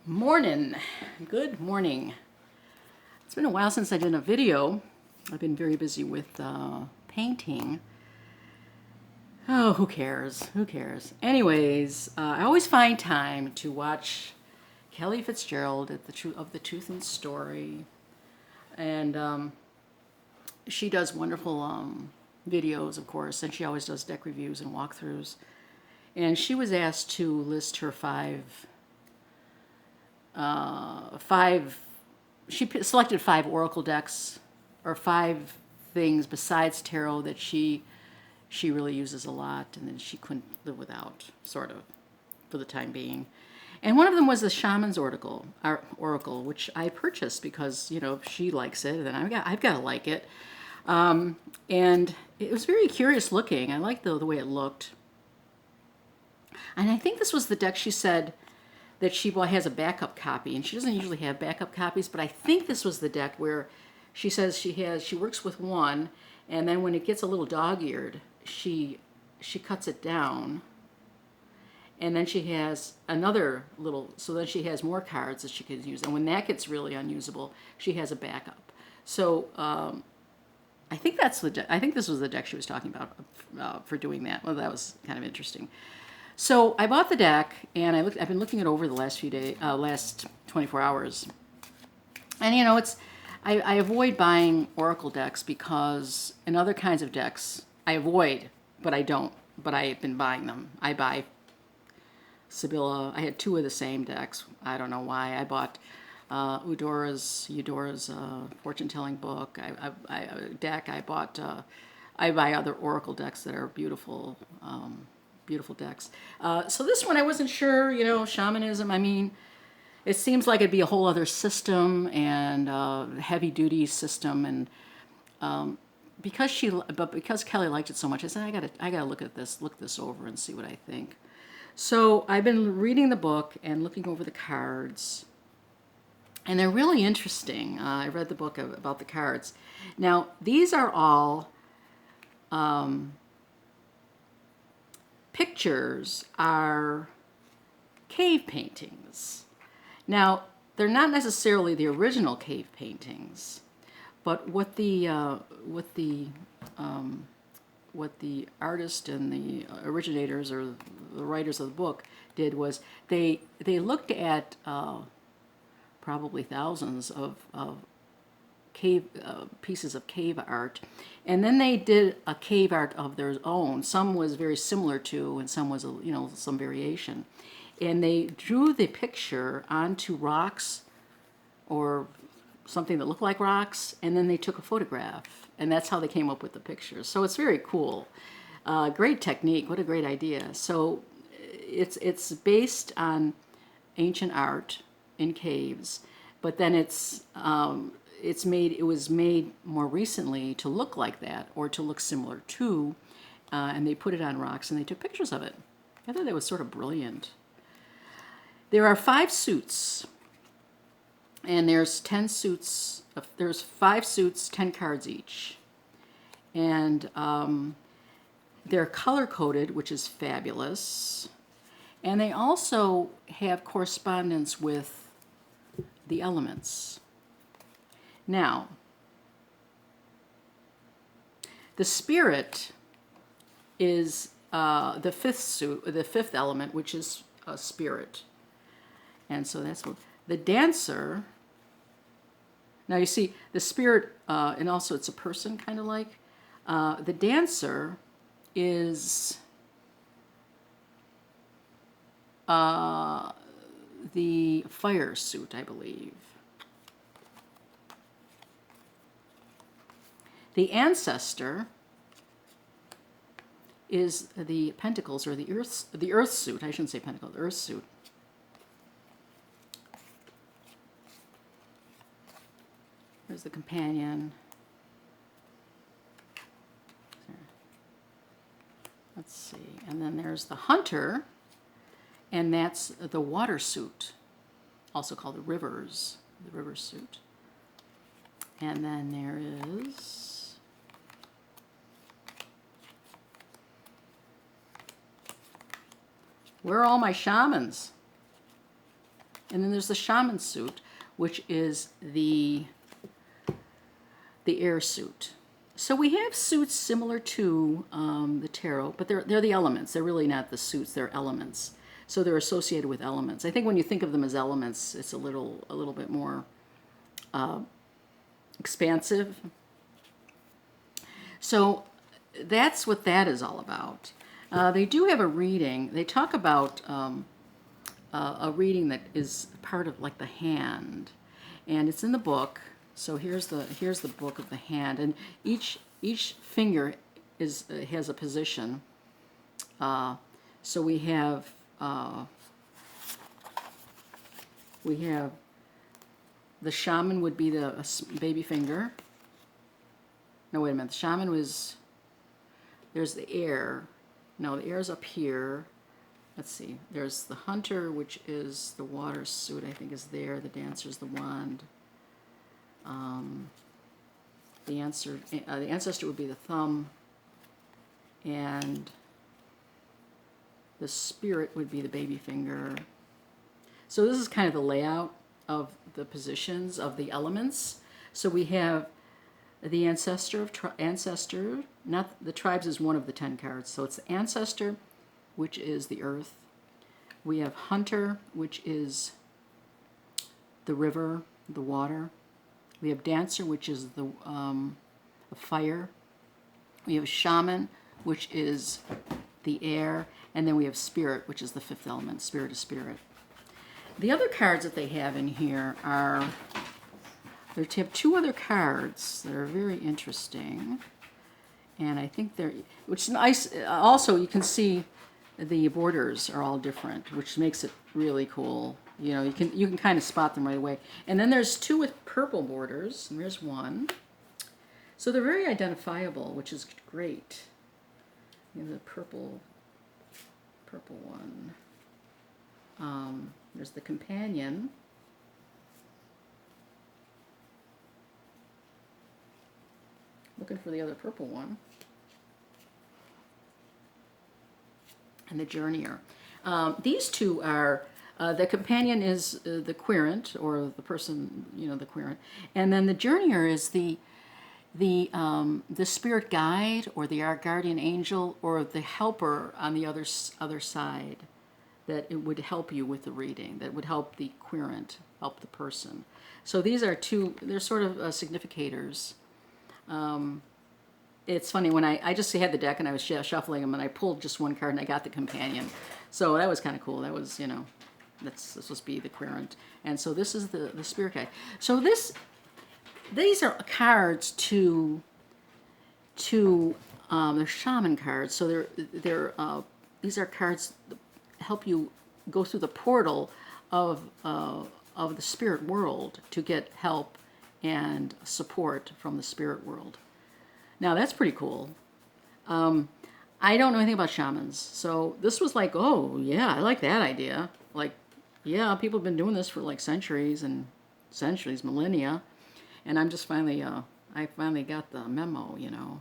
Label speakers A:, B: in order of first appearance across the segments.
A: Morning. Good morning. It's been a while since I did a video. I've been very busy with painting. Oh, who cares? Who cares? Anyways, I always find time to watch Kelly Fitzgerald at the Truth and Story, and she does wonderful videos, of course, and she always does deck reviews and walkthroughs. And she was asked to list her five. She selected 5 oracle decks, or 5 things besides tarot that she really uses a lot, and then she couldn't live without, sort of, for the time being. And one of them was the Shaman's oracle, which I purchased because she likes it, and I've got to like it. And it was very curious looking. I liked the way it looked. And I think this was the deck she said that she has a backup copy, and she doesn't usually have backup copies, but I think this was the deck where she says she works with one, and then when it gets a little dog-eared, she cuts it down, and then she has another little, so then she has more cards that she can use, and when that gets really unusable, she has a backup. So I think I think this was the deck she was talking about for doing that. Well, that was kind of interesting. So I bought the deck, and I've been looking it over the last few days, last 24 hours. And I avoid buying oracle decks because in other kinds of decks I avoid, but I don't. But I've been buying them. I buy Sibylla. I had 2 of the same decks. I don't know why. I bought Eudora's fortune-telling book. Deck. I buy other oracle decks that are beautiful. Beautiful decks. So this one I wasn't sure, shamanism. I mean, it seems like it'd be a whole other system, and heavy duty system, and because Kelly liked it so much, I said I gotta look this over and see what I think. So I've been reading the book and looking over the cards, and they're really interesting. I read the book about the cards. Now these are all pictures are cave paintings. Now, they're not necessarily the original cave paintings, but what the artist and the originators or the writers of the book did was they looked at probably thousands of cave pieces of cave art, and then they did a cave art of their own. Some was very similar to, and some was some variation, and they drew the picture onto rocks or something that looked like rocks, and then they took a photograph, and that's how they came up with the picture. So it's very cool. Great technique. What a great idea. So it's based on ancient art in caves, but then it was made more recently to look like that, or to look similar to, and they put it on rocks and they took pictures of it. I thought that was sort of brilliant. There are 5 suits, and there's 10 suits. There's 5 suits, 10 cards each, and they're color coded, which is fabulous. And they also have correspondence with the elements. Now, the spirit is the 5th suit, the 5th element, which is a spirit, and so that's what the dancer. Now you see the spirit, and also it's a person, kind of like the dancer is the fire suit, I believe. The ancestor is the pentacles, or the earth suit. I shouldn't say pentacle, the earth suit. There's the companion. Let's see. And then there's the hunter, and that's the water suit, also called the river suit. And then there is where are all my shamans? And then there's the shaman suit, which is the air suit. So we have suits similar to the tarot, but they're the elements. They're really not the suits, they're elements. So they're associated with elements. I think when you think of them as elements, it's a little bit more expansive. So that's what that is all about. They do have a reading. They talk about a reading that is part of like the hand, and it's in the book. So here's the book of the hand, and each finger has a position. So we have the shaman would be the baby finger. No, wait a minute. The shaman was, there's the air. No, the air's up here. Let's see. There's the hunter, which is the water suit, I think is there. The dancer's the wand. The ancestor would be the thumb. And the spirit would be the baby finger. So this is kind of the layout of the positions of the elements. So we have the ancestor, not the tribes is one of the 10 cards. So it's the ancestor, which is the earth. We have hunter, which is the river, the water. We have dancer, which is the fire. We have shaman, which is the air. And then we have spirit, which is the 5th element, spirit is spirit. The other cards that they have in here are, they have 2 other cards that are very interesting. And I think they're, which is nice. Also, you can see the borders are all different, which makes it really cool. You know, you can kind of spot them right away. And then there's 2 with purple borders, and there's 1. So they're very identifiable, which is great. You know, the purple one. There's the companion. Looking for the other purple one. And the journeyer. These 2 are, the companion is the querent, or the person, you know, the querent. And then the journeyer is the spirit guide, or the guardian angel, or the helper on the other side, that it would help you with the reading, that would help the querent, help the person. So these are 2, they're sort of significators. It's funny, when I just had the deck and I was shuffling them, and I pulled just 1 card and I got the companion. So that was kind of cool. That was, you know, this supposed to be the querent. And so this is the spirit guide. So these are cards to they're shaman cards. So these are cards that help you go through the portal of the spirit world to get help and support from the spirit world. Now that's pretty cool. I don't know anything about shamans, so this was like, oh yeah, I like that idea. Like, yeah, people have been doing this for like centuries and centuries, millennia. And I'm just finally, I finally got the memo, you know,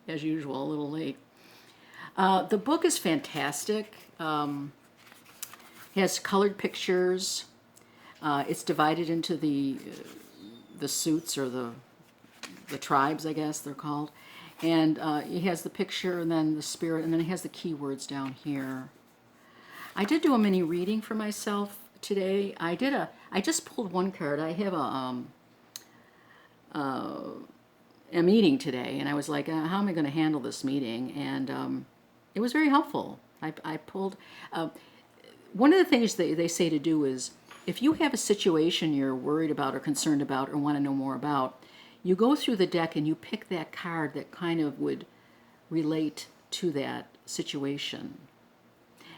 A: as usual, a little late. The book is fantastic. It has colored pictures. It's divided into the suits, or the tribes, I guess they're called. And it has the picture, and then the spirit, and then it has the keywords down here. I did do a mini reading for myself today. I just pulled 1 card. I have a meeting today, and I was like, how am I going to handle this meeting? And it was very helpful. I pulled, one of the things they say to do is, if you have a situation you're worried about or concerned about or want to know more about, you go through the deck and you pick that card that kind of would relate to that situation.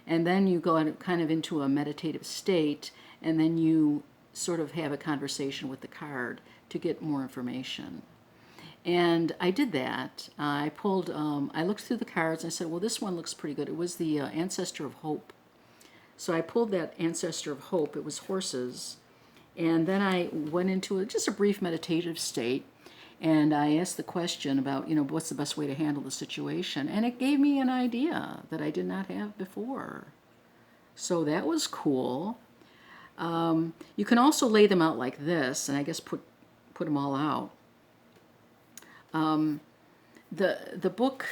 A: And then you go kind of into a meditative state, and then you sort of have a conversation with the card to get more information. And I did that. I looked through the cards and I said, well, this one looks pretty good. It was the Ancestor of Hope. So I pulled that Ancestor of Hope. It was horses. And then I went into just a brief meditative state, and I asked the question about, you know, what's the best way to handle the situation? And it gave me an idea that I did not have before. So that was cool. You can also lay them out like this, and I guess put them all out. The book,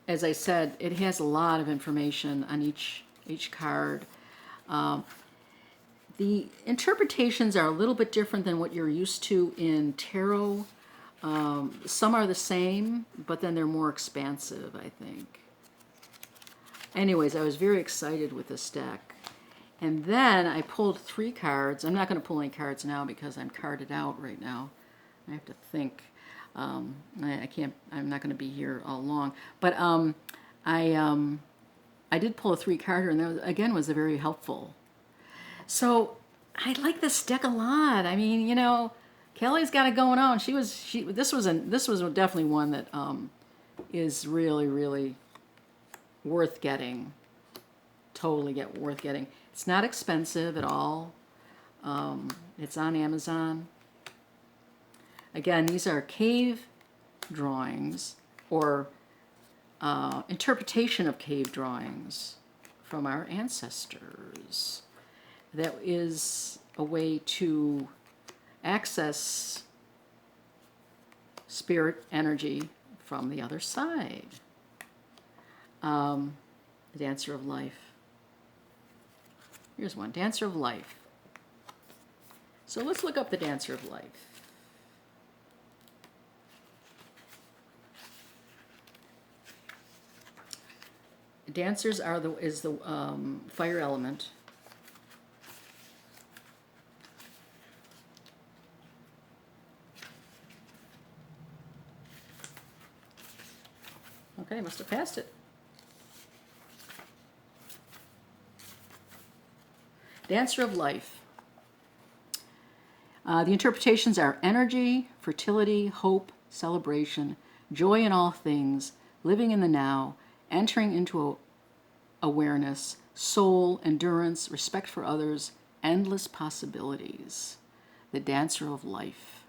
A: as I said, it has a lot of information on each card. The interpretations are a little bit different than what you're used to in tarot. Some are the same, but then they're more expansive, I think. Anyways, I was very excited with this deck. And then I pulled 3 cards. I'm not going to pull any cards now because I'm carded out right now. I have to think. I can't. I'm not going to be here all long. But I did pull a 3-carder, and that again was very helpful. So I like this deck a lot. I mean, you know, Kelly's got it going on. This was definitely one that is really, really worth getting. Totally worth getting. It's not expensive at all. It's on Amazon. Again, these are cave drawings or interpretation of cave drawings from our ancestors. That is a way to access spirit energy from the other side. The Dancer of Life. Here's one, Dancer of Life. So let's look up the Dancer of Life. Dancers is the fire element. Okay, must have passed it. Dancer of Life. The interpretations are energy, fertility, hope, celebration, joy in all things, living in the now, entering into awareness, soul, endurance, respect for others, endless possibilities. The Dancer of Life.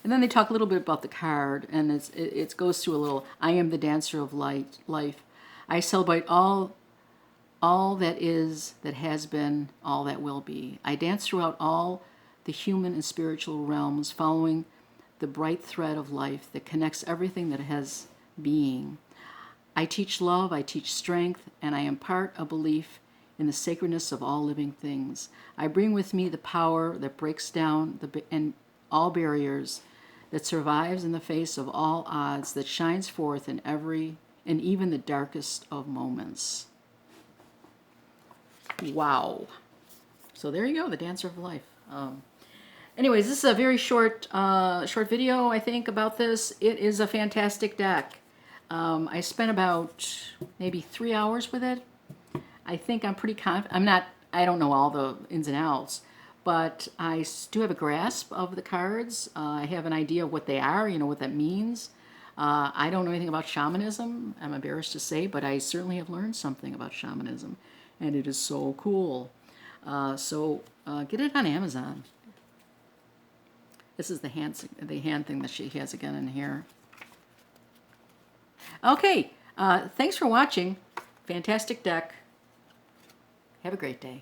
A: And then they talk a little bit about the card, and it goes through a little, I am the Dancer of Life. I celebrate all that is, that has been, all that will be. I dance throughout all the human and spiritual realms, following the bright thread of life that connects everything that has being. I teach love, I teach strength, and I impart a belief in the sacredness of all living things. I bring with me the power that breaks down all barriers, that survives in the face of all odds, that shines forth in even the darkest of moments. Wow. So there you go, the Dancer of Life. Anyways, this is a very short video, I think, about this. It is a fantastic deck. I spent about maybe 3 hours with it. I think I'm pretty confident. I don't know all the ins and outs, but I do have a grasp of the cards. I have an idea of what they are, you know, what that means. I don't know anything about shamanism, I'm embarrassed to say, but I certainly have learned something about shamanism, and it is so cool. So get it on Amazon. This is the hand thing that she has again in here. Okay, thanks for watching. Fantastic deck. Have a great day.